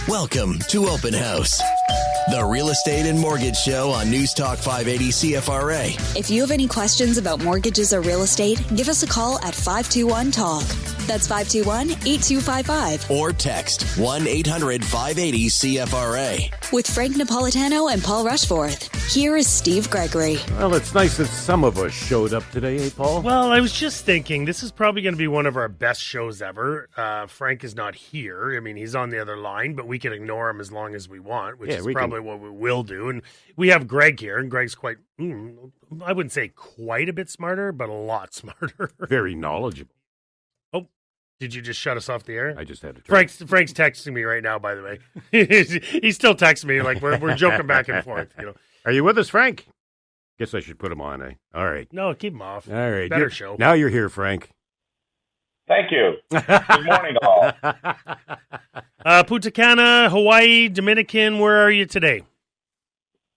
Welcome to Open House, the real estate and mortgage show on News Talk 580 CFRA. If you have any questions about mortgages or real estate, give us a call at 521-TALK. That's 521-8255. Or text 1-800-580-CFRA. With Frank Napolitano and Paul Rushforth, here is Steve Gregory. Well, it's nice that some of us showed up today, eh, Paul? Well, I was just thinking, this is probably going to be one of our best shows ever. Frank is not here. I mean, he's on the other line, but we can ignore him as long as we want, which is probably what we will do. And we have Greg here, and Greg's quite, I wouldn't say quite a bit smarter, but a lot smarter. Very knowledgeable. Oh, did you just shut us off the air? I just had to. Frank's texting me right now, by the way. He's still texting me, like we're joking back and forth. You know. Are you with us, Frank? Guess I should put him on, eh? All right. No, keep him off. All right. Better show. Now you're here, Frank. Thank you. Good morning, all. Punta Cana, Hawaii, Dominican, where are you today?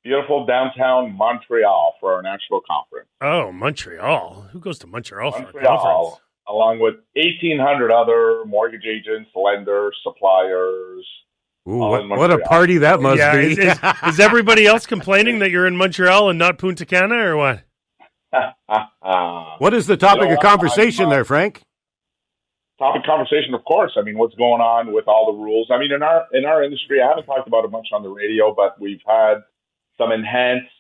Beautiful downtown Montreal for our national conference. Oh, Montreal. Who goes to Montreal for a conference? Montreal, along with 1,800 other mortgage agents, lenders, suppliers. Ooh, what a party that must be. Is everybody else complaining that you're in Montreal and not Punta Cana, or what? What is the topic of conversation there, Frank? Topic of conversation, of course. I mean, what's going on with all the rules? I mean, in our industry, I haven't talked about it much on the radio, but we've had some enhanced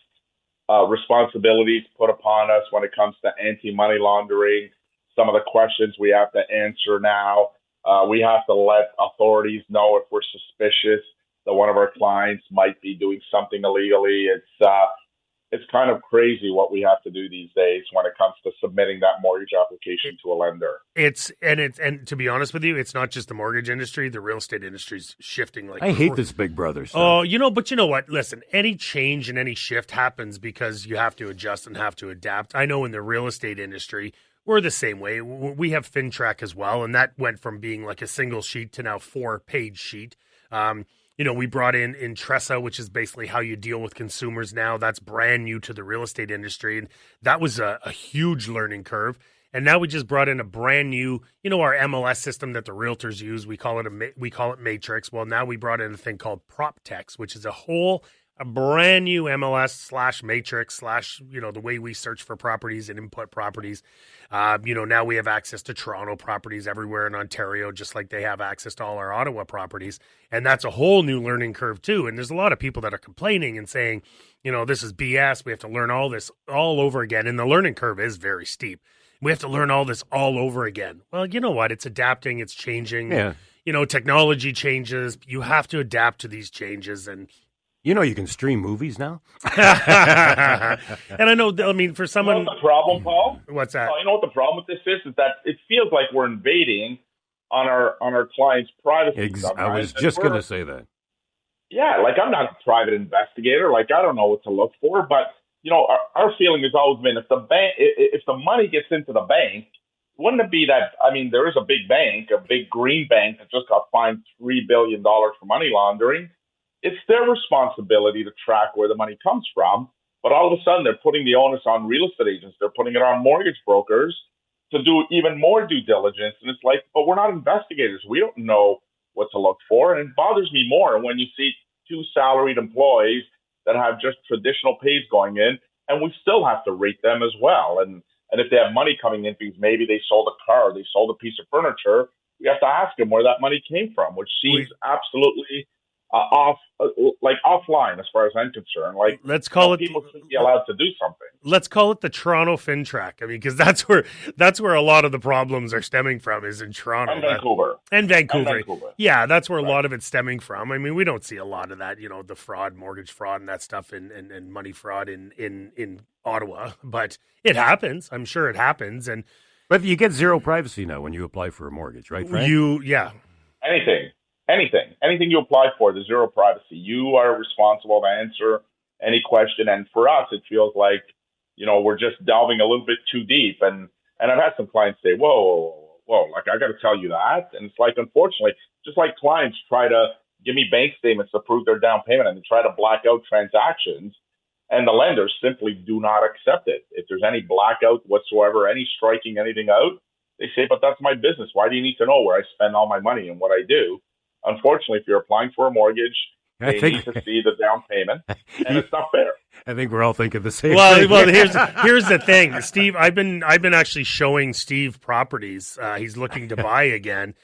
responsibilities put upon us when it comes to anti-money laundering. Some of the questions we have to answer now. We have to let authorities know if we're suspicious that one of our clients might be doing something illegally. It's kind of crazy what we have to do these days when it comes to submitting that mortgage application to a lender. And to be honest with you, it's not just the mortgage industry. The real estate industry is shifting like I hate this Big Brother stuff. Oh, but you know what? Listen, any change and any shift happens because you have to adjust and have to adapt. I know in the real estate industry, we're the same way. We have FinTrack as well, and that went from being like a single sheet to now 4-page sheet. We brought in Tressa, which is basically how you deal with consumers now. That's brand new to the real estate industry, and that was a huge learning curve. And now we just brought in a brand new, our MLS system that the realtors use. We call it Matrix. Well, now we brought in a thing called PropText, which is a brand new MLS / Matrix / the way we search for properties and input properties. Now we have access to Toronto properties everywhere in Ontario, just like they have access to all our Ottawa properties. And that's a whole new learning curve too. And there's a lot of people that are complaining and saying, this is BS. We have to learn all this all over again. And the learning curve is very steep. We have to learn all this all over again. Well, you know what? It's adapting. It's changing. Yeah. Technology changes. You have to adapt to these changes. And you can stream movies now? And I know, for someone... You know what the problem, Paul? What's that? You know what the problem with this is that it feels like we're invading on our clients' privacy. I was just going to say that. Yeah, I'm not a private investigator. I don't know what to look for. But, our feeling has always been if the money gets into the bank, wouldn't it be that, there is a big bank, a big green bank that just got fined $3 billion for money laundering. It's their responsibility to track where the money comes from, but all of a sudden they're putting the onus on real estate agents. They're putting it on mortgage brokers to do even more due diligence. And it's like, but we're not investigators. We don't know what to look for. And it bothers me more when you see 2 salaried employees that have just traditional pays going in, and we still have to rate them as well. And if they have money coming in because maybe they sold a car, they sold a piece of furniture, we have to ask them where that money came from, which seems absolutely offline as far as I'm concerned. Let's call it people should be allowed to do something. Let's call it the Toronto FinTrack. Because that's where a lot of the problems are stemming from is in Toronto and Vancouver. Yeah, that's where a lot of it's stemming from. We don't see a lot of that, the fraud, mortgage fraud, and that stuff, and money fraud in Ottawa, but it happens. I'm sure it happens, but you get zero privacy now when you apply for a mortgage, right, Frank? Anything you apply for, there's zero privacy. You are responsible to answer any question. And for us, it feels like, we're just delving a little bit too deep. And I've had some clients say, whoa, I got to tell you that. And it's like, unfortunately, just like clients try to give me bank statements to prove their down payment and they try to black out transactions, and the lenders simply do not accept it. If there's any blackout whatsoever, any striking anything out, they say, but that's my business. Why do you need to know where I spend all my money and what I do? unfortunately, if you're applying for a mortgage, I they think need to see the down payment, and it's not fair. I think we're all thinking the same Well, thing. well, here's the thing, Steve. I've been actually showing Steve properties. He's looking to buy again,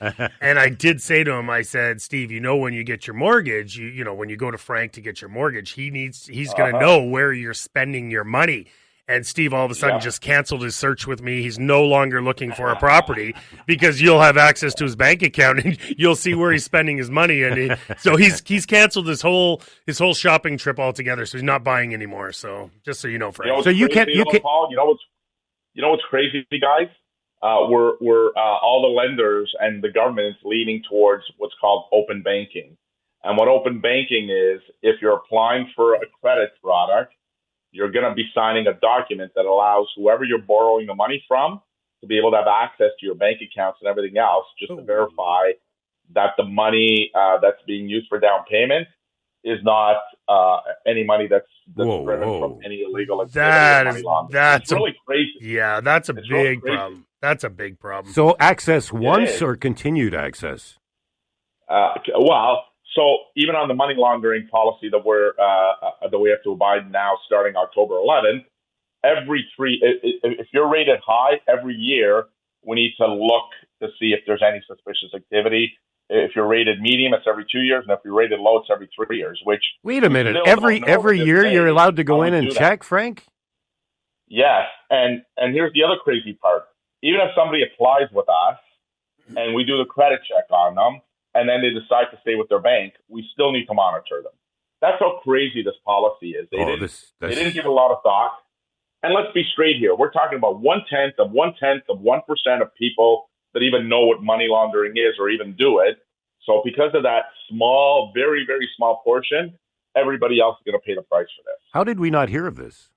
and I did say to him, I said, Steve, when you get your mortgage, when you go to Frank to get your mortgage, he's going to know where you're spending your money. And Steve all of a sudden just canceled his search with me. He's no longer looking for a property because you'll have access to his bank account and you'll see where he's spending his money. And so he's canceled his whole shopping trip altogether. So he's not buying anymore. So just so you know, Frank. So you can Paul, you know what's crazy, guys? We're all the lenders and the government is leaning towards what's called open banking. And what open banking is, if you're applying for a credit product, you're going to be signing a document that allows whoever you're borrowing the money from to be able to have access to your bank accounts and everything else, just to verify that the money that's being used for down payment is not any money that's driven from any illegal activity. That's really crazy. Yeah, that's a big problem. That's a big problem. So access once or continued access? So even on the money laundering policy that we have to abide now starting October 11th, if you're rated high every year, we need to look to see if there's any suspicious activity. If you're rated medium, it's every 2 years, and if you're rated low, it's every 3 years. Wait a minute, every year you're allowed to go in and check, Frank? Yes, and here's the other crazy part. Even if somebody applies with us and we do the credit check on them, and then they decide to stay with their bank, we still need to monitor them. That's how crazy this policy is. They didn't give a lot of thought. And let's be straight here. We're talking about 1/10 of 1% of people that even know what money laundering is or even do it. So because of that small, very, very small portion, everybody else is going to pay the price for this. How did we not hear of this?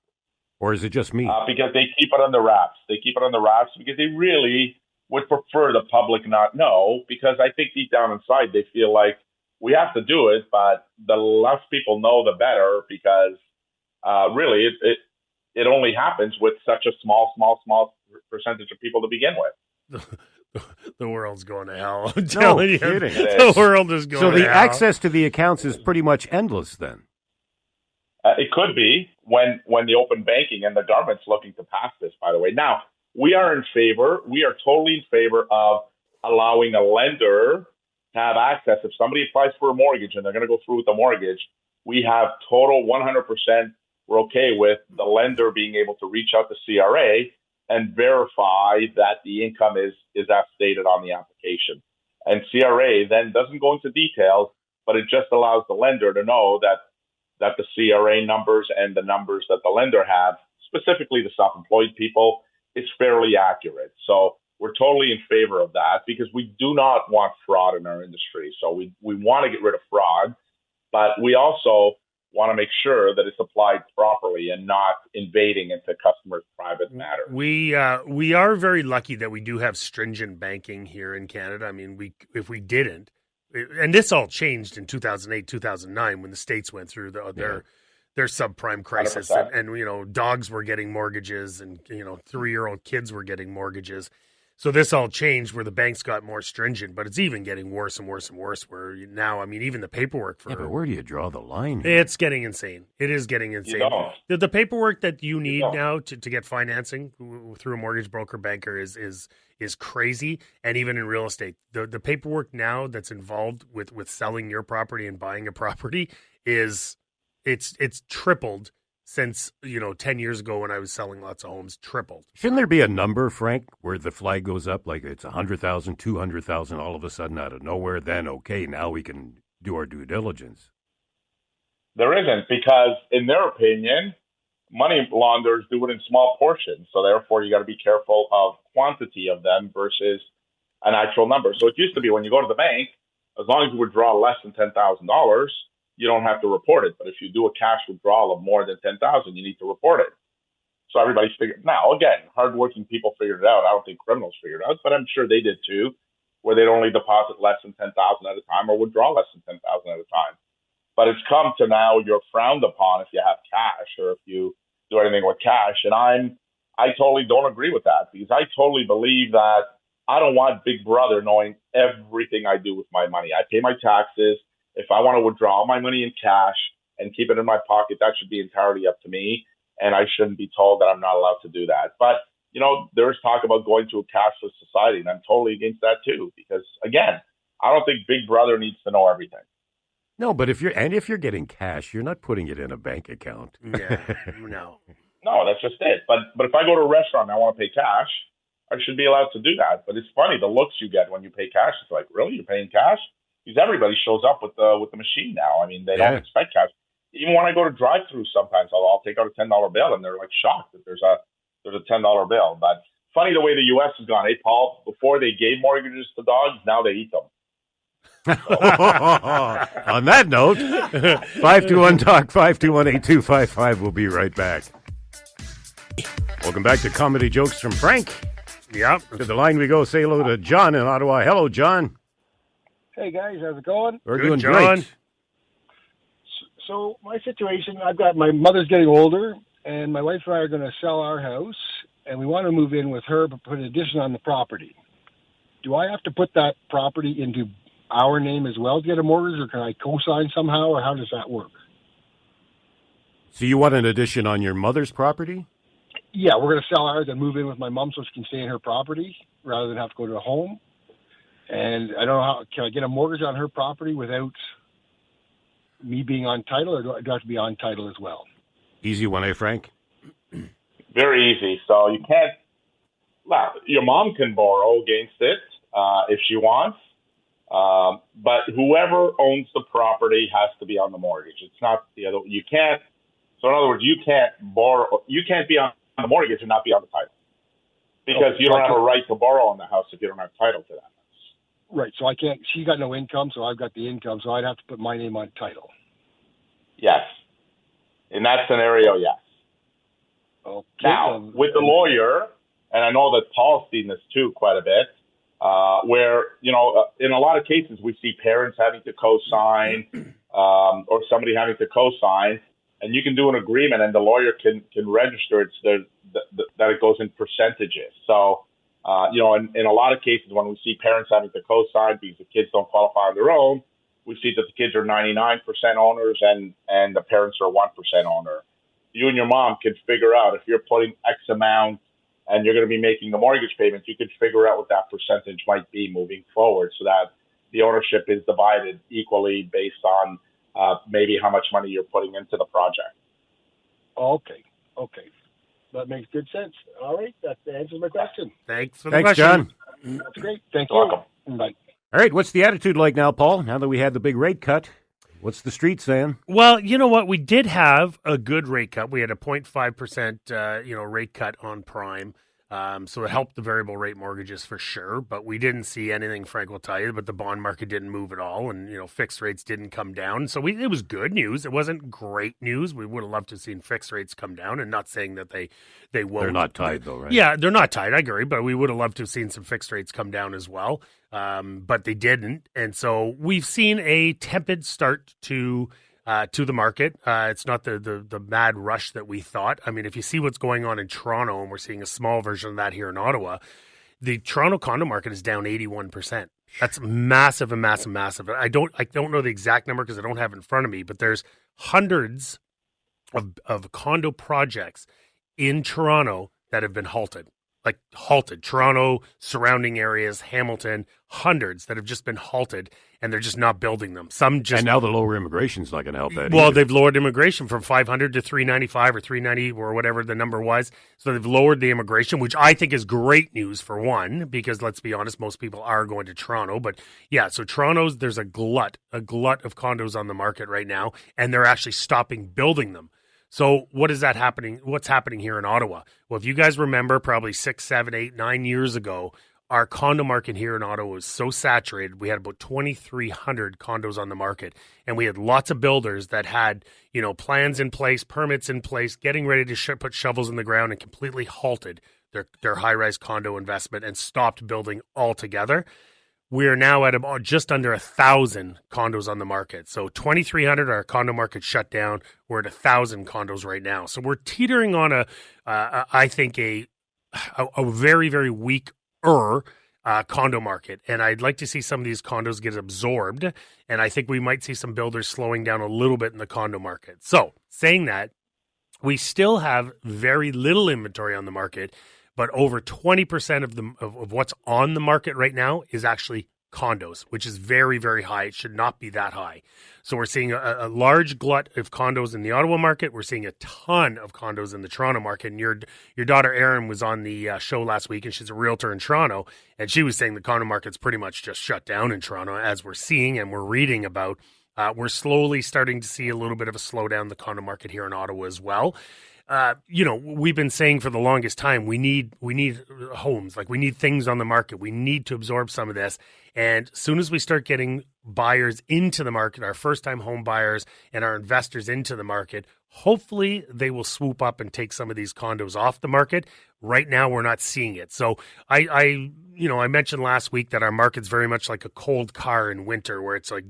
Or is it just me? Because they keep it under wraps. They keep it under wraps because they really would prefer the public not know, because I think deep down inside they feel like we have to do it, but the less people know, the better, because really it only happens with such a small percentage of people to begin with. The world's going to hell. I'm telling you. Kidding. The world is going to hell. So the access to the accounts is pretty much endless then? It could be when the open banking, and the government's looking to pass this, by the way. Now, we are totally in favor of allowing a lender to have access. If somebody applies for a mortgage and they're going to go through with the mortgage, we have total 100%. We're okay with the lender being able to reach out to CRA and verify that the income is as stated on the application. And CRA then doesn't go into details, but it just allows the lender to know that the CRA numbers and the numbers that the lender have, specifically the self-employed people, is fairly accurate. So we're totally in favor of that because we do not want fraud in our industry. So we want to get rid of fraud, but we also want to make sure that it's applied properly and not invading into customers' private matters. We are very lucky that we do have stringent banking here in Canada. I mean, if we didn't, and this all changed in 2008, 2009 when the states went through their subprime crisis, and dogs were getting mortgages, and 3-year-old kids were getting mortgages. So this all changed where the banks got more stringent, but it's even getting worse and worse and worse. Where now, I mean, even the paperwork for but where do you draw the line? It's getting insane. It is getting insane. The paperwork that you need now to get financing through a mortgage broker banker is crazy. And even in real estate, the paperwork now that's involved with selling your property and buying a property is it's tripled since 10 years ago when I was selling lots of homes. Tripled. Shouldn't there be a number, Frank, where the flag goes up, like it's 100,000, 200,000, all of a sudden out of nowhere? Then okay, now we can do our due diligence. There isn't, because in their opinion, money launderers do it in small portions. So therefore, you got to be careful of quantity of them versus an actual number. So it used to be when you go to the bank, as long as you withdraw less than $10,000. You don't have to report it. But if you do a cash withdrawal of more than $10,000, you need to report it. So everybody's figured. Now, again, hardworking people figured it out. I don't think criminals figured it out, but I'm sure they did too, where they'd only deposit less than $10,000 at a time or withdraw less than $10,000 at a time. But it's come to now you're frowned upon if you have cash or if you do anything with cash. And I totally don't agree with that, because I totally believe that I don't want Big Brother knowing everything I do with my money. I pay my taxes. If I want to withdraw my money in cash and keep it in my pocket, that should be entirely up to me. And I shouldn't be told that I'm not allowed to do that. But, there's talk about going to a cashless society, and I'm totally against that too. Because, again, I don't think Big Brother needs to know everything. No, but if you're getting cash, you're not putting it in a bank account. Yeah, no. No, that's just it. But if I go to a restaurant and I want to pay cash, I should be allowed to do that. But it's funny, the looks you get when you pay cash. It's like, really? You're paying cash? Because everybody shows up with the machine now. I mean, they don't expect cash. Even when I go to drive-through, sometimes I'll take out a $10 bill, and they're like shocked that there's a $10 bill. But funny the way the U.S. has gone. Hey, Paul, before they gave mortgages to dogs, now they eat them. On that note, 521-TALK, 521-8255. We'll be right back. Welcome back to Comedy Jokes from Frank. Yep. To the line we go. Say hello to John in Ottawa. Hello, John. Hey, guys. How's it going? We're Good, doing John. great. So my situation, my mother's getting older, and my wife and I are going to sell our house, and we want to move in with her but put an addition on the property. Do I have to put that property into our name as well to get a mortgage, or can I co-sign somehow, or how does that work? So you want an addition on your mother's property? Yeah, we're going to sell ours and move in with my mom so she can stay in her property rather than have to go to a home. And I don't know how, can I get a mortgage on her property without me being on title, or do I have to be on title as well? Easy one, eh, Frank? Very easy. So you can't, well, your mom can borrow against it if she wants. But whoever owns the property has to be on the mortgage. It's not the other, you can't, so in other words, you can't be on the mortgage and not be on the title. Because you don't have a right to borrow on the house if you don't have title to that house. Right, so I can't, she's got no income, so I've got the income, so I'd have to put my name on title. Yes. In that scenario, yes. Okay. Now, with the lawyer, and I know that Paul's seen this too quite a bit, where, in a lot of cases we see parents having to co-sign or somebody having to co-sign, and you can do an agreement and the lawyer can register that it goes in percentages. So, in a lot of cases when we see parents having to co-sign because the kids don't qualify on their own, we see that the kids are 99% owners and the parents are 1% owner. You and your mom can figure out if you're putting X amount and you're going to be making the mortgage payments, you can figure out what that percentage might be moving forward so that the ownership is divided equally based on maybe how much money you're putting into the project. Okay. That makes good sense. All right, that answers my question. Thanks for the question. John. That's great. Thank You're you. welcome. Bye. All right, what's the attitude like now, Paul? Now that we had the big rate cut, what's the street saying? Well, you know what? We did have a good rate cut. We had a 0.5%, rate cut on prime. So it helped the variable rate mortgages for sure, but we didn't see anything, Frank will tell you, but the bond market didn't move at all, and, fixed rates didn't come down. So it was good news. It wasn't great news. We would have loved to have seen fixed rates come down, and not saying that they won't. They're not tied, though, right? Yeah, they're not tied, I agree, but we would have loved to have seen some fixed rates come down as well, but they didn't. And so we've seen a tepid start to the market. It's not the mad rush that we thought. I mean, if you see what's going on in Toronto, and we're seeing a small version of that here in Ottawa, the Toronto condo market is down 81%. That's massive and massive, massive. I don't know the exact number because I don't have it in front of me, but there's hundreds of condo projects in Toronto that have been halted. Toronto, surrounding areas, Hamilton, hundreds that have just been halted, and they're just not building them. And now the lower immigration's not going to help that Well, either. they've lowered immigration from 500 to 395 or 390 or whatever the number was. So they've lowered the immigration, which I think is great news for one, because let's be honest, most people are going to Toronto. But yeah, so there's a glut of condos on the market right now, and they're actually stopping building them. So what's happening here in Ottawa? Well, if you guys remember, probably 6, 7, 8, 9 years ago, our condo market here in Ottawa was so saturated. We had about 2,300 condos on the market, and we had lots of builders that had, plans in place, permits in place, getting ready to put shovels in the ground, and completely halted their high-rise condo investment and stopped building altogether. We are now at about just under 1,000 condos on the market. So 2,300, our condo market shut down. We're at 1,000 condos right now. So we're teetering on I think a very, very weak condo market. And I'd like to see some of these condos get absorbed. And I think we might see some builders slowing down a little bit in the condo market. So saying that, we still have very little inventory on the market, but over 20% of what's on the market right now is actually condos, which is very, very high. It should not be that high. So we're seeing a large glut of condos in the Ottawa market. We're seeing a ton of condos in the Toronto market. And your daughter Erin was on the show last week, and she's a realtor in Toronto, and she was saying the condo market's pretty much just shut down in Toronto, as we're seeing and we're reading about. We're slowly starting to see a little bit of a slowdown in the condo market here in Ottawa as well. We've been saying for the longest time, we need homes, like we need things on the market. We need to absorb some of this. And as soon as we start getting buyers into the market, our first-time home buyers and our investors into the market, hopefully they will swoop up and take some of these condos off the market. Right now, we're not seeing it. So I mentioned last week that our market's very much like a cold car in winter, where it's like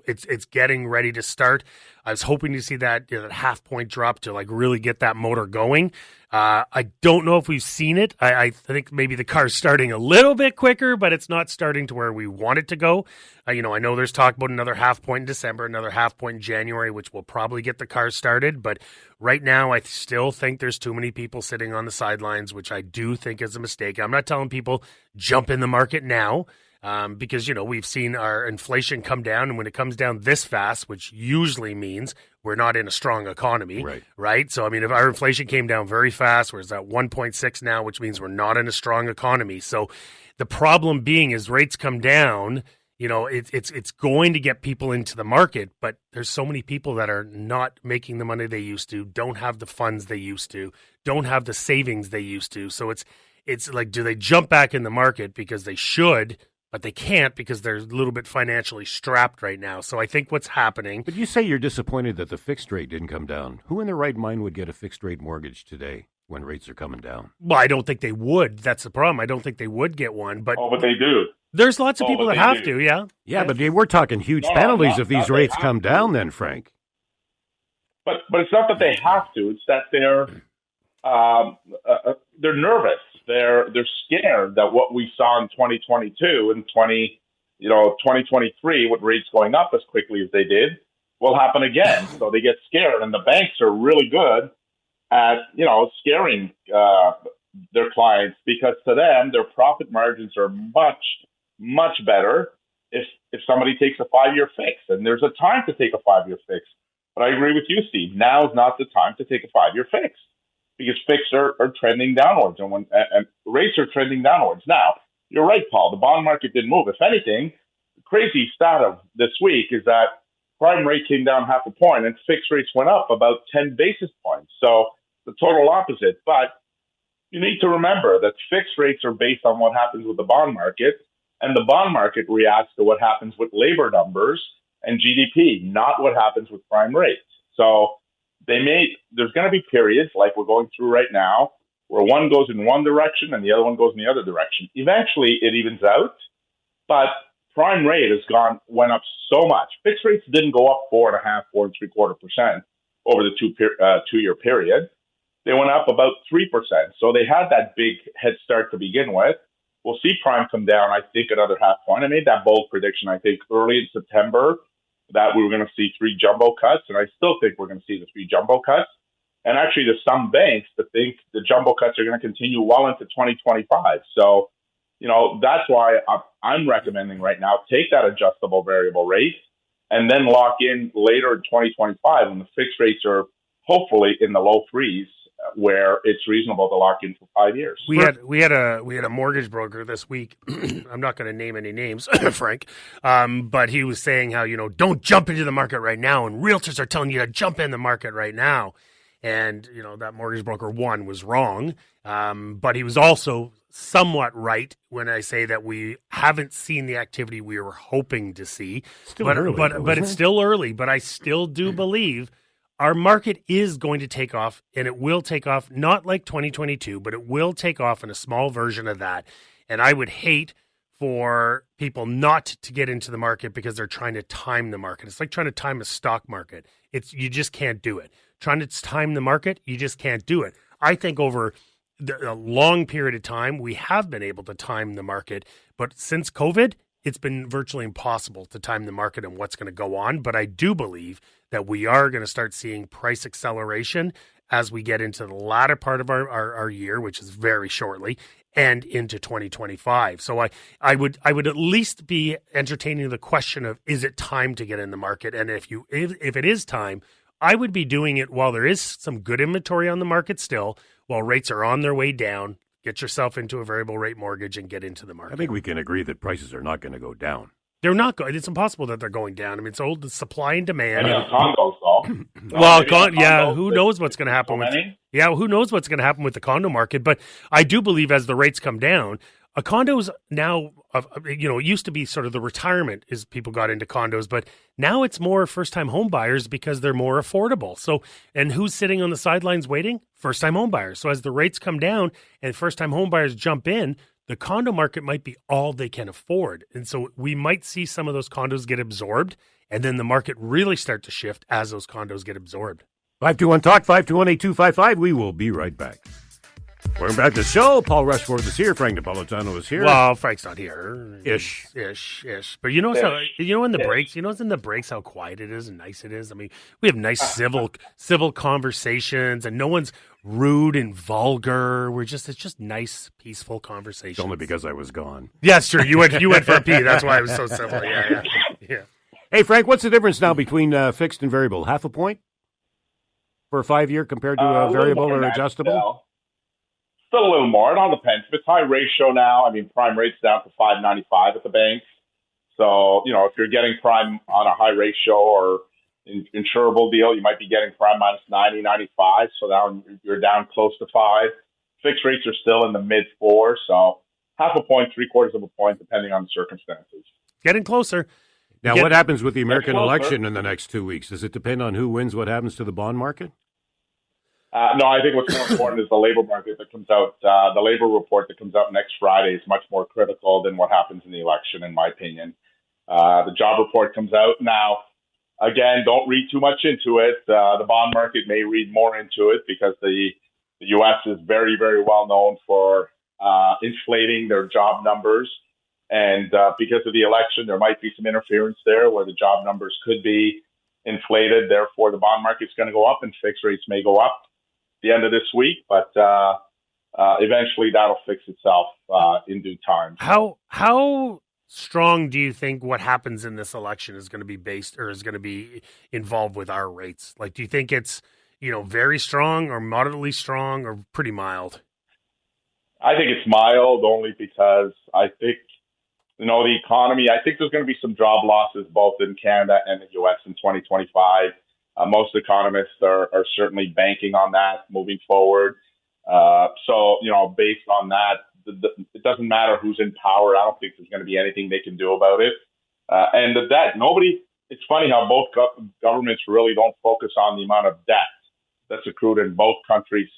it's getting ready to start. I was hoping to see that half point drop to like really get that motor going. I don't know if we've seen it. I think maybe the car's starting a little bit quicker, but it's not starting to where we want it to go. I know there's talk about another half point in December, another half point in January, which will probably get the car started. But right now, I still think there's too many people sitting on the sidelines, which I do think is a mistake. I'm not telling people jump in the market now. Because, we've seen our inflation come down, and when it comes down this fast, which usually means we're not in a strong economy, right? So, if our inflation came down very fast, we're at 1.6 now, which means we're not in a strong economy. So the problem being is rates come down, it's going to get people into the market, but there's so many people that are not making the money they used to, don't have the funds they used to, don't have the savings they used to. So it's like, do they jump back in the market because they should, but they can't because they're a little bit financially strapped right now. So I think what's happening... But you say you're disappointed that the fixed rate didn't come down. Who in their right mind would get a fixed rate mortgage today when rates are coming down? Well, I don't think they would. That's the problem. I don't think they would get one. But but they do. There's lots of people that have to, yeah. Yeah, but we're talking huge penalties if these rates come down then, Frank. But it's not that they have to. It's that they're nervous. They're scared that what we saw in 2022 and 2023, with rates going up as quickly as they did, will happen again. So they get scared, and the banks are really good at scaring their clients, because to them their profit margins are much better if somebody takes a 5-year fix. And there's a time to take a 5-year fix. But I agree with you, Steve. Now is not the time to take a 5-year fix, because fixed are trending downwards, and rates are trending downwards. Now, you're right, Paul. The bond market didn't move. If anything, the crazy stat of this week is that prime rate came down half a point and fixed rates went up about 10 basis points. So the total opposite. But you need to remember that fixed rates are based on what happens with the bond market, and the bond market reacts to what happens with labor numbers and GDP, not what happens with prime rates. So there's going to be periods like we're going through right now where one goes in one direction and the other one goes in the other direction. Eventually it evens out, but prime rate went up so much. Fixed rates didn't go up 4.75% over the 2-year period. They went up about 3%. So they had that big head start to begin with. We'll see prime come down, I think, another half point. I made that bold prediction, I think, early in September, that we were going to see 3 jumbo cuts, and I still think we're going to see the 3 jumbo cuts. And actually, there's some banks that think the jumbo cuts are going to continue well into 2025. So, that's why I'm recommending right now, take that adjustable variable rate and then lock in later in 2025 when the fixed rates are hopefully in the low 3s, where it's reasonable to lock in for 5 years. We had a mortgage broker this week. I'm not going to name any names, Frank, but he was saying how don't jump into the market right now, and realtors are telling you to jump in the market right now. And that mortgage broker was wrong, but he was also somewhat right when I say that we haven't seen the activity we were hoping to see. But it's still early. But I still do believe our market is going to take off, and it will take off, not like 2022, but it will take off in a small version of that. And I would hate for people not to get into the market because they're trying to time the market. It's like trying to time a stock market. You just can't do it. Trying to time the market, you just can't do it. I think over a long period of time, we have been able to time the market. But since COVID, it's been virtually impossible to time the market and what's going to go on. But I do believe that we are going to start seeing price acceleration as we get into the latter part of our year, which is very shortly, and into 2025. So I would at least be entertaining the question of, is it time to get in the market? And if it is time, I would be doing it while there is some good inventory on the market still, while rates are on their way down. Get yourself into a variable rate mortgage and get into the market. I think we can agree that prices are not going to go down. They're not going. It's impossible that they're going down. I mean, it's the supply and demand. Maybe condos, though. Well, who knows what's going to happen who knows what's going to happen with the condo market? But I do believe as the rates come down, a condo's now, it used to be sort of the retirement is people got into condos, but now it's more first-time home buyers because they're more affordable. So, and who's sitting on the sidelines waiting? First-time home buyers. So as the rates come down and first-time home buyers jump in, the condo market might be all they can afford. And so we might see some of those condos get absorbed, and then the market really start to shift as those condos get absorbed. 521-TALK, 521-8255. We will be right back. Welcome back to the show. Paul Rushforth is here. Frank Napolitano is here. Well, Frank's not here. Ish. But in the breaks how quiet it is and nice it is. I mean, we have nice civil conversations, and no one's rude and vulgar. It's just nice, peaceful conversations. It's only because I was gone. Yes, sure. You went for a pee. That's why I was so civil. Yeah. Hey, Frank, what's the difference now between fixed and variable? Half a point for a 5-year compared to a variable or adjustable? Still a little more. It all depends. If it's high ratio now, I mean, prime rate's down to 5.95 at the banks. So, if you're getting prime on a high ratio or insurable deal, you might be getting prime minus 90, 95. So now you're down close to 5. Fixed rates are still in the mid 4. So half a point, 3/4 of a point, depending on the circumstances. Getting closer. Now, what happens with the American election in the next 2 weeks? Does it depend on who wins what happens to the bond market? No, I think what's more important is the labor market that comes out. The labor report that comes out next Friday is much more critical than what happens in the election, in my opinion. The job report comes out now. Again, don't read too much into it. The bond market may read more into it because the U.S. is very, very well known for inflating their job numbers. And because of the election, there might be some interference there where the job numbers could be inflated. Therefore, the bond market's going to go up and fixed rates may go up the end of this week, but eventually that'll fix itself in due time. How strong do you think what happens in this election is going to be based or is going to be involved with our rates? Like, do you think it's, very strong or moderately strong or pretty mild? I think it's mild only because I think, the economy, I think there's going to be some job losses both in Canada and the U.S. in 2025. Most economists are certainly banking on that moving forward. So, based on that, it doesn't matter who's in power. I don't think there's going to be anything they can do about it. And the debt, it's funny how both governments really don't focus on the amount of debt that's accrued in both countries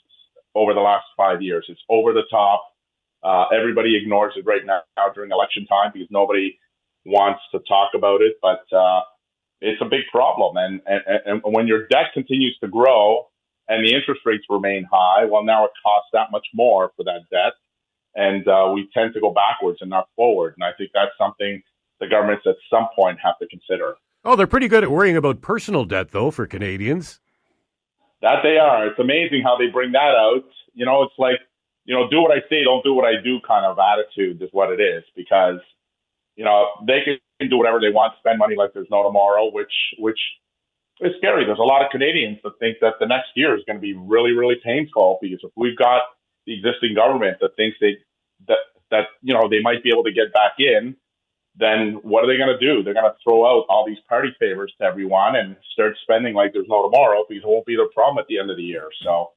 over the last 5 years. It's over the top. Everybody ignores it right now during election time because nobody wants to talk about it. But it's a big problem. And when your debt continues to grow and the interest rates remain high, well, now it costs that much more for that debt. And we tend to go backwards and not forward. And I think that's something the governments at some point have to consider. Oh, they're pretty good at worrying about personal debt, though, for Canadians. That they are. It's amazing how they bring that out. It's like, do what I say, don't do what I do kind of attitude is what it is because, they can do whatever they want, spend money like there's no tomorrow, which is scary. There's a lot of Canadians that think that the next year is going to be really, really painful because if we've got the existing government that thinks they might be able to get back in, then what are they going to do? They're going to throw out all these party favors to everyone and start spending like there's no tomorrow because it won't be their problem at the end of the year. So,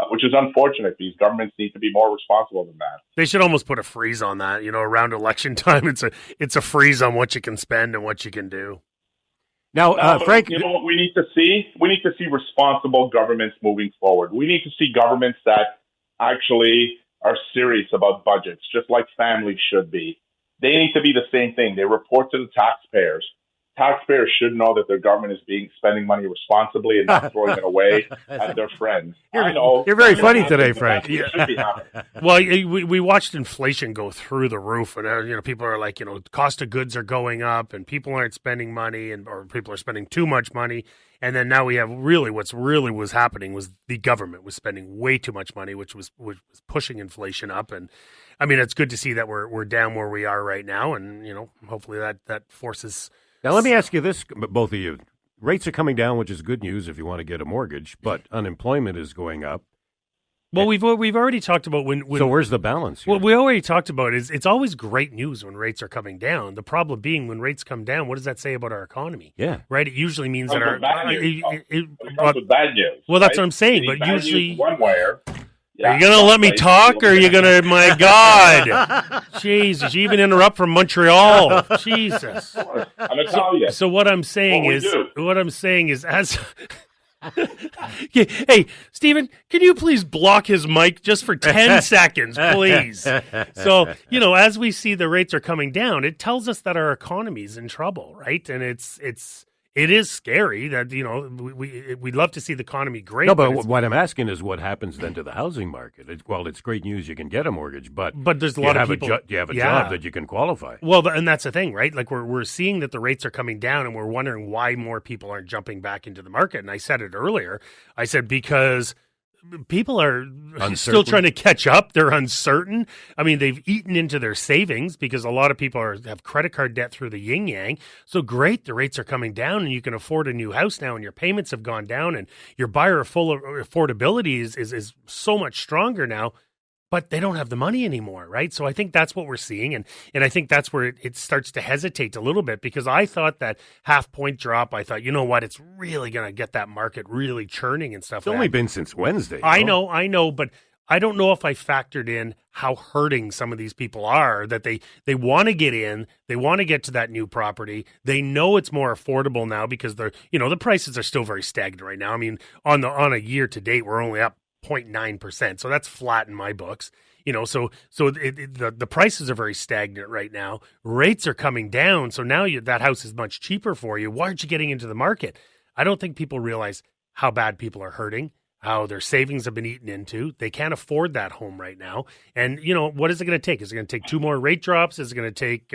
which is unfortunate. These governments need to be more responsible than that. They should almost put a freeze on that. Around election time, it's a freeze on what you can spend and what you can do. Now, Frank, what we need to see? We need to see responsible governments moving forward. We need to see governments that actually are serious about budgets, just like families should be. They need to be the same thing. They report to the taxpayers. taxpayers should know that their government is spending money responsibly and not throwing it away at their friends. I know You're very funny today, Frank. Well, we watched inflation go through the roof, and people are like, cost of goods are going up, and people aren't spending money, or people are spending too much money. And then now we have what's really was happening was the government was spending way too much money, which was pushing inflation up. And I mean, it's good to see that we're down where we are right now, and hopefully that forces. Now, let me ask you this, both of you. Rates are coming down, which is good news if you want to get a mortgage, but unemployment is going up. Well, we've already talked about when so where's the balance here? What we already talked about is it's always great news when rates are coming down. The problem being when rates come down, what does that say about our economy? Yeah. Right? It usually means that our bad news. It comes with bad news. Well, that's what I'm saying. But usually, one way. Are you going to let me talk, or are you going to, my God? Jesus, you even interrupt from Montreal. Jesus. I'm going to tell you. So what I'm saying is as... Hey, Stephen, can you please block his mic just for 10 seconds, please? So, as we see the rates are coming down, it tells us that our economy is in trouble, right? And it is scary that, we'd love to see the economy great. No, but what I'm asking is what happens then to the housing market? It's great news you can get a mortgage, but there's a lot of people. You have a job that you can qualify. Well, and that's the thing, right? Like we're seeing that the rates are coming down, and we're wondering why more people aren't jumping back into the market. And I said it earlier. I said because people are still trying to catch up. They're uncertain. I mean, they've eaten into their savings because a lot of people have credit card debt through the yin yang. So great, the rates are coming down and you can afford a new house now and your payments have gone down and your buyer full of affordability is so much stronger now. But they don't have the money anymore, right? So I think that's what we're seeing, and I think that's where it starts to hesitate a little bit because I thought that half-point drop, I thought, you know what, it's really going to get that market really churning and stuff. It's only been since Wednesday. I know, but I don't know if I factored in how hurting some of these people are, that they want to get in, they want to get to that new property. They know it's more affordable now because the prices are still very stagnant right now. I mean, on a year to date, we're only up 0.9%. So that's flat in my books. So the prices are very stagnant right now. Rates are coming down. So now that house is much cheaper for you. Why aren't you getting into the market? I don't think people realize how bad people are hurting, how their savings have been eaten into. They can't afford that home right now. And, what is it going to take? Is it going to take 2 more rate drops? Is it going to take,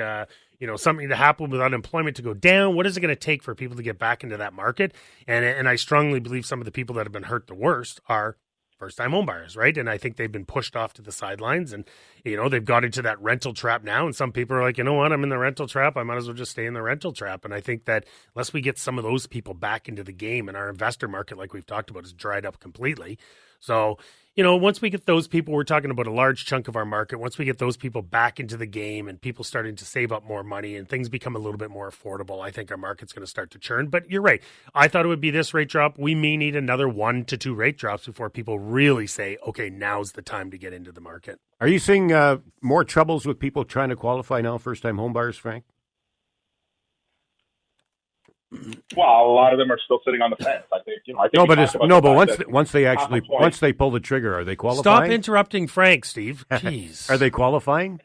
something to happen with unemployment to go down? What is it going to take for people to get back into that market? And I strongly believe some of the people that have been hurt the worst are first-time homebuyers, right? And I think they've been pushed off to the sidelines and, they've got into that rental trap now. And some people are like, you know what, I'm in the rental trap. I might as well just stay in the rental trap. And I think that unless we get some of those people back into the game and our investor market, like we've talked about, is dried up completely. So, once we get those people, we're talking about a large chunk of our market. Once we get those people back into the game and people starting to save up more money and things become a little bit more affordable, I think our market's going to start to churn. But you're right. I thought it would be this rate drop. We may need another 1 to 2 rate drops before people really say, okay, now's the time to get into the market. Are you seeing more troubles with people trying to qualify now, first-time homebuyers, Frank? Well, a lot of them are still sitting on the fence. I think. Once they pull the trigger, are they qualifying? Stop interrupting Frank, Steve. Jeez. Are they qualifying?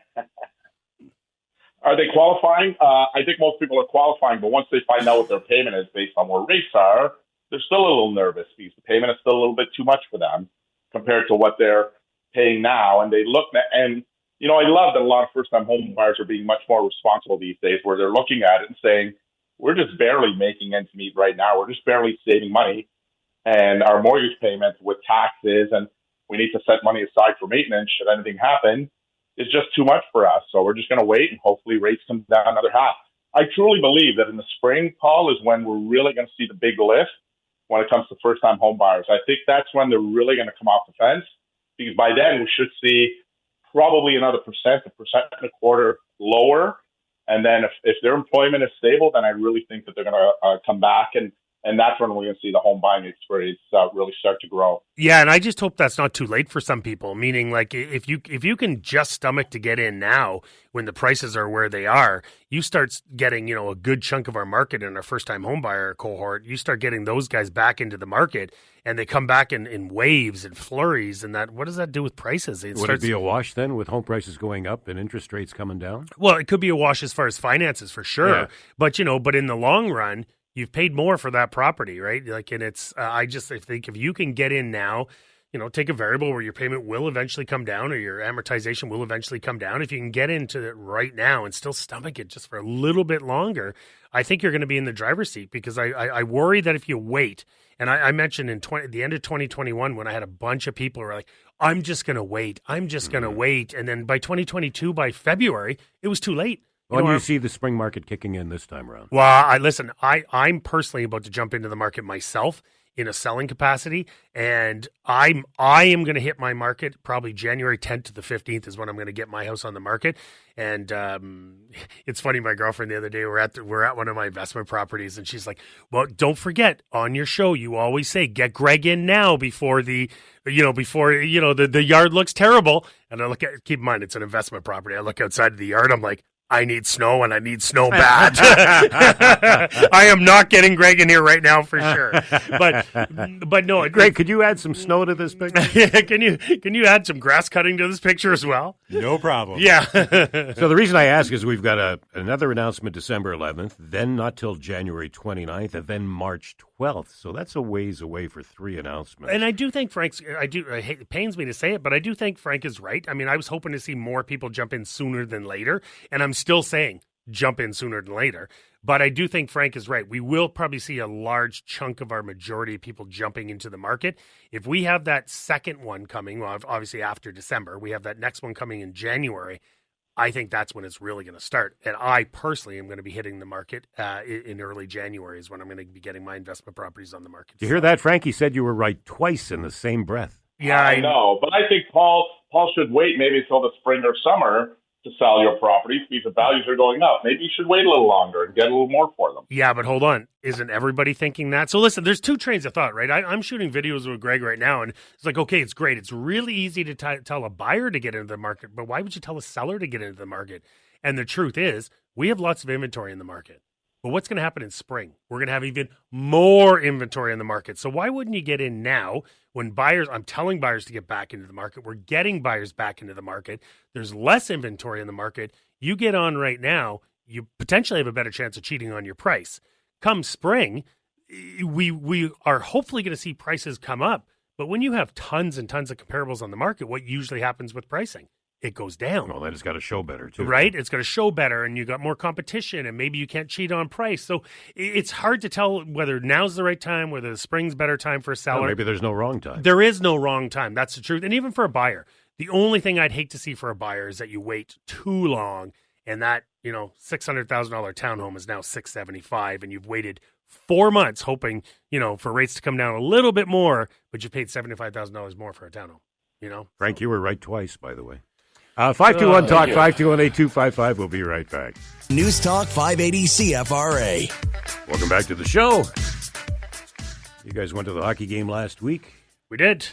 Are they qualifying? I think most people are qualifying, but once they find out what their payment is based on where rates are, they're still a little nervous because the payment is still a little bit too much for them compared to what they're paying now. And they look and I love that a lot of first-time home buyers are being much more responsible these days, where they're looking at it and saying, we're just barely making ends meet right now. We're just barely saving money, and our mortgage payments with taxes, and we need to set money aside for maintenance should anything happen, is just too much for us. So we're just going to wait, and hopefully rates come down another half. I truly believe that in the spring, Paul, is when we're really going to see the big lift when it comes to first-time home buyers. I think that's when they're really going to come off the fence, because by then we should see probably another 1.25% lower. And then if their employment is stable, then I really think that they're going to come back. And And that's when we're going to see the home buying experience really start to grow. Yeah, and I just hope that's not too late for some people. Meaning, like, if you can just stomach to get in now when the prices are where they are, you start getting, a good chunk of our market in our first-time home buyer cohort. You start getting those guys back into the market, and they come back in waves and flurries. And that, what does that do with prices? Would it be a wash then with home prices going up and interest rates coming down? Well, it could be a wash as far as finances for sure. Yeah. But in the long run, you've paid more for that property, right? Like, and it's, I think if you can get in now, take a variable where your payment will eventually come down or your amortization will eventually come down. If you can get into it right now and still stomach it just for a little bit longer, I think you're going to be in the driver's seat, because I worry that if you wait, and I mentioned the end of 2021 when I had a bunch of people who were like, I'm just going to wait. I'm just going to wait. And then by 2022, by February, it was too late. When do you see the spring market kicking in this time around? Well, I'm personally about to jump into the market myself in a selling capacity, and I am going to hit my market probably January 10th to the 15th is when I'm going to get my house on the market. And it's funny, my girlfriend the other day, we're at one of my investment properties, and she's like, "Well, don't forget on your show you always say get Greg in now before the yard looks terrible." And I keep in mind it's an investment property. I look outside of the yard, I'm like, I need snow, and I need snow bad. I am not getting Greg in here right now for sure. But no, Greg, could you add some snow to this picture? Can you add some grass cutting to this picture as well? No problem. Yeah. So the reason I ask is we've got another announcement December 11th, then not till January 29th, and then March 12th. So that's a ways away for 3 announcements. And I do think it pains me to say it, but I do think Frank is right. I mean, I was hoping to see more people jump in sooner than later, and I'm still saying jump in sooner than later. But I do think Frank is right. We will probably see a large chunk of our majority of people jumping into the market. If we have that second one coming, well, obviously after December, we have that next one coming in January, I think that's when it's really going to start. And I personally am going to be hitting the market in early January is when I'm going to be getting my investment properties on the market. Did you hear that, Frank? He said you were right twice in the same breath. Yeah, I know. But I think Paul should wait maybe until the spring or summer to sell your properties because the values are going up. Maybe you should wait a little longer and get a little more for them. Yeah, but hold on. Isn't everybody thinking that? So listen, there's 2 trains of thought, right? I'm shooting videos with Greg right now, and it's like, okay, it's great. It's really easy to tell a buyer to get into the market, but why would you tell a seller to get into the market? And the truth is, we have lots of inventory in the market. But what's going to happen in spring? We're going to have even more inventory in the market. So why wouldn't you get in now when I'm telling buyers to get back into the market. We're getting buyers back into the market. There's less inventory in the market. You get on right now, you potentially have a better chance of cheating on your price. Come spring, we are hopefully going to see prices come up. But when you have tons and tons of comparables on the market, what usually happens with pricing? It goes down. Well, then it's got to show better, too. Right? It's going to show better, and you got more competition, and maybe you can't cheat on price. So it's hard to tell whether now's the right time, whether the spring's better time for a seller. Well, maybe there's no wrong time. There is no wrong time. That's the truth. And even for a buyer, the only thing I'd hate to see for a buyer is that you wait too long, and that, $600,000 townhome is now $675,000, and you've waited 4 months hoping, for rates to come down a little bit more, but you paid $75,000 more for a townhome, Frank, you were right twice, by the way. 521-TALK, 521-8255. We'll be right back. News Talk 580 CFRA. Welcome back to the show. You guys went to the hockey game last week. We did.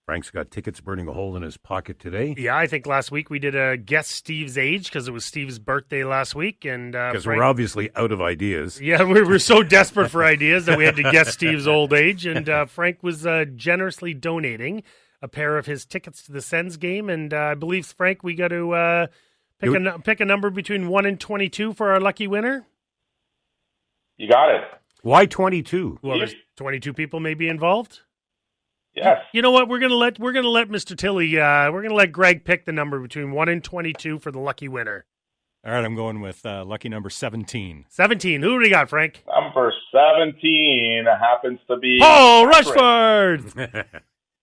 Frank's got tickets burning a hole in his pocket today. Yeah, I think last week we did a guess Steve's age because it was Steve's birthday last week. And because we're obviously out of ideas. Yeah, we were so desperate for ideas that we had to guess Steve's old age. And Frank was generously donating a pair of his tickets to the Sens game. And I believe, Frank, we got to pick a number between 1 and 22 for our lucky winner. You got it. Why 22? Well, there's 22 people may be involved. Yes. You know what? We're gonna let Mr. Tilley. We're gonna let Greg pick the number between 1 and 22 for the lucky winner. All right, I'm going with lucky number 17. 17. Who do we got, Frank? Number 17 happens to be Rushforth.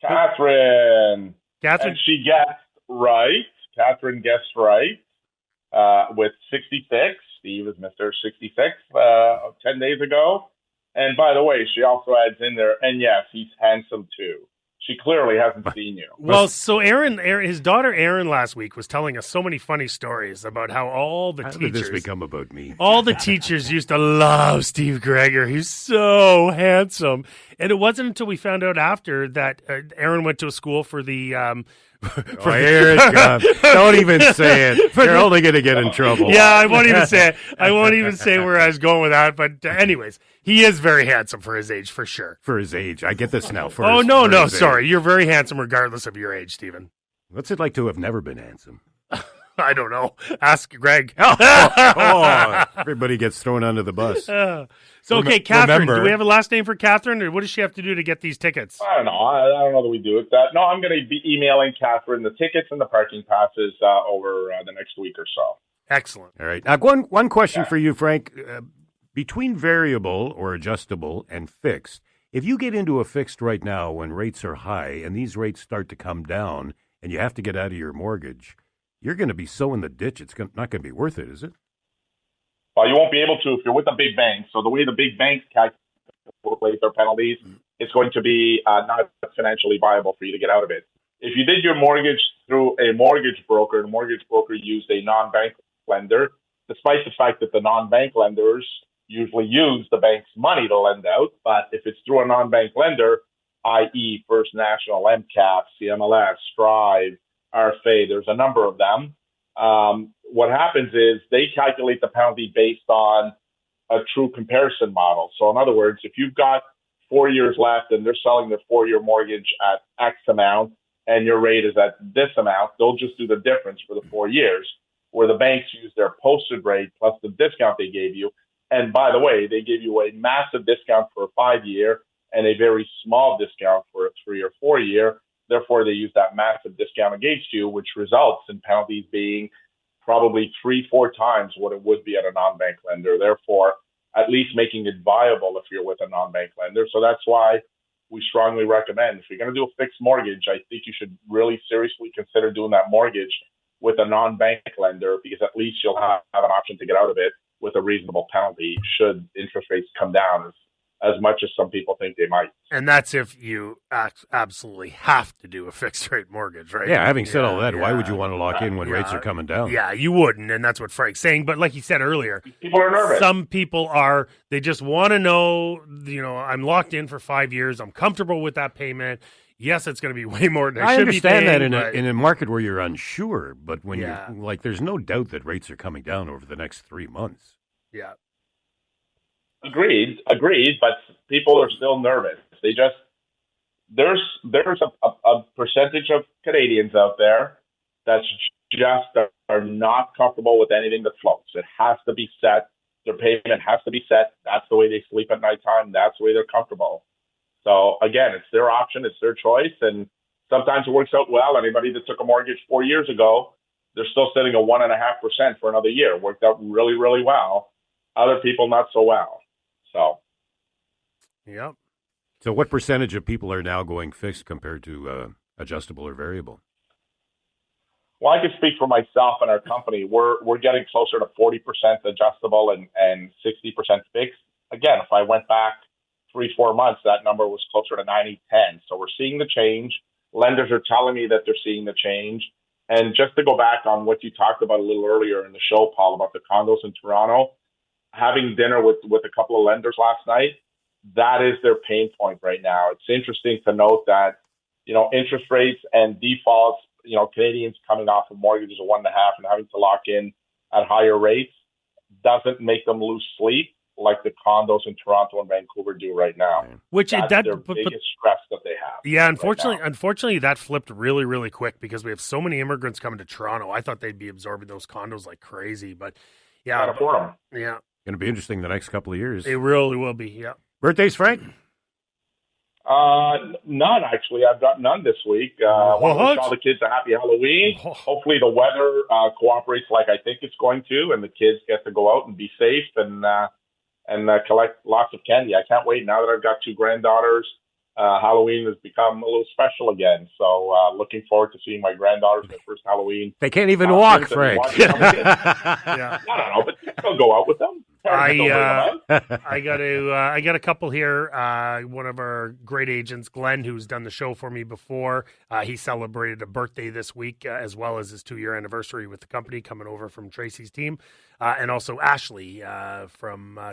Catherine. And she guessed right. Catherine guessed right with 66. Steve is Mr. 66 10 days ago. And by the way, she also adds in there, and yes, he's handsome too. She clearly hasn't seen you. Well, so Aaron, his daughter Erin last week was telling us so many funny stories about how all the How teachers. did this become about me? All the teachers used to love Steve Greger. He's so handsome. And it wasn't until we found out after that Aaron went to a school for the. Here it comes. Don't even say it. You're only going to get in trouble. Yeah, I won't even say it. I won't even say where I was going with that. But anyways, he is very handsome for his age, for sure. For his age. I get this now. Sorry. You're very handsome regardless of your age, Stephen. What's it like to have never been handsome? I don't know. Ask Greg. Everybody gets thrown under the bus. Okay, Catherine, remember, do we have a last name for Catherine, or what does she have to do to get these tickets? I don't know. I don't know that we do it. No, I'm going to be emailing Catherine the tickets and the parking passes over the next week or so. Excellent. All right. Now, one question for you, Frank. Between variable or adjustable and fixed, if you get into a fixed right now when rates are high and these rates start to come down and you have to get out of your mortgage, you're going to be so in the ditch, it's not going to be worth it, is it? Well, you won't be able to if you're with a big bank. So the way the big banks calculate their penalties, it's going to be not financially viable for you to get out of it. If you did your mortgage through a mortgage broker, and a mortgage broker used a non-bank lender, despite the fact that the non-bank lenders usually use the bank's money to lend out, but if it's through a non-bank lender, i.e. First National, MCAP, CMLS, Strive, RFA, there's a number of them. What happens is they calculate the penalty based on a true comparison model. So in other words, if you've got 4 years left and they're selling their 4-year mortgage at X amount and your rate is at this amount, they'll just do the difference for the 4 years, where the banks use their posted rate plus the discount they gave you. And by the way, they give you a massive discount for a 5-year and a very small discount for a 3 or 4 year. Therefore, they use that massive discount against you, which results in penalties being probably 3-4 times what it would be at a non-bank lender. Therefore, at least making it viable if you're with a non-bank lender. So that's why we strongly recommend, if you're going to do a fixed mortgage, I think you should really seriously consider doing that mortgage with a non-bank lender, because at least you'll have an option to get out of it with a reasonable penalty should interest rates come down as much as some people think they might. And that's if you absolutely have to do a fixed rate mortgage, right? Yeah, having said all that, why would you want to lock in when rates are coming down? Yeah, you wouldn't, and that's what Frank's saying. But like you said earlier, people are nervous. Some people are, they just want to know, I'm locked in for 5 years. I'm comfortable with that payment. Yes, it's going to be way more than I should be paying. I understand that in a market where you're unsure, but when you're like, there's no doubt that rates are coming down over the next 3 months. Yeah. Agreed, but people are still nervous. There's a percentage of Canadians out there that's just are not comfortable with anything that floats. It has to be set. Their payment has to be set. That's the way they sleep at nighttime. That's the way they're comfortable. So again, it's their option. It's their choice. And sometimes it works out well. Anybody that took a mortgage 4 years ago, they're still sitting at 1.5% for another year. It worked out really, really well. Other people, not so well. So, yeah. So what percentage of people are now going fixed compared to adjustable or variable? Well, I can speak for myself and our company. We're getting closer to 40% adjustable and 60% fixed. Again, if I went back 3-4 months, that number was closer to 90-10. So we're seeing the change. Lenders are telling me that they're seeing the change. And just to go back on what you talked about a little earlier in the show, Paul, about the condos in Toronto, having dinner with a couple of lenders last night, that is their pain point right now. It's interesting to note that, interest rates and defaults, Canadians coming off of mortgages of 1.5 and having to lock in at higher rates doesn't make them lose sleep like the condos in Toronto and Vancouver do right now. Which that's their biggest stress that they have. Yeah, unfortunately, that flipped really, really quick because we have so many immigrants coming to Toronto. I thought they'd be absorbing those condos like crazy, but yeah, can't afford them. Yeah. Going to be interesting the next couple of years. It really will be, yeah. Birthdays, Frank? None, actually. I've got none this week. I want to wish all the kids a happy Halloween. Hopefully the weather cooperates like I think it's going to, and the kids get to go out and be safe and collect lots of candy. I can't wait. Now that I've got 2 granddaughters, Halloween has become a little special again. So looking forward to seeing my granddaughters their first Halloween. They can't even walk, Frank. Yeah. I don't know, but I'll go out with them. I got a couple here. One of our great agents, Glenn, who's done the show for me before. He celebrated a birthday this week, as well as his 2-year anniversary with the company, coming over from Tracy's team. And also Ashley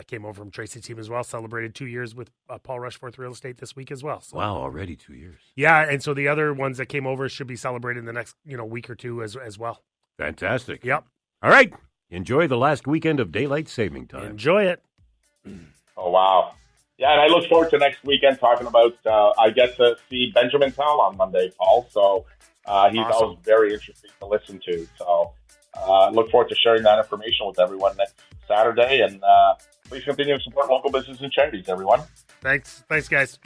came over from Tracy's team as well. Celebrated 2 years with Paul Rushforth Real Estate this week as well. So, wow, already 2 years. Yeah, and so the other ones that came over should be celebrated in the next week or two as well. Fantastic. Yep. All right. Enjoy the last weekend of daylight saving time. Enjoy it. Oh, wow. Yeah, and I look forward to next weekend talking about, I get to see Benjamin Tell on Monday, Paul. So he's always very interesting to listen to. So look forward to sharing that information with everyone next Saturday. And please continue to support local business and charities, everyone. Thanks, guys.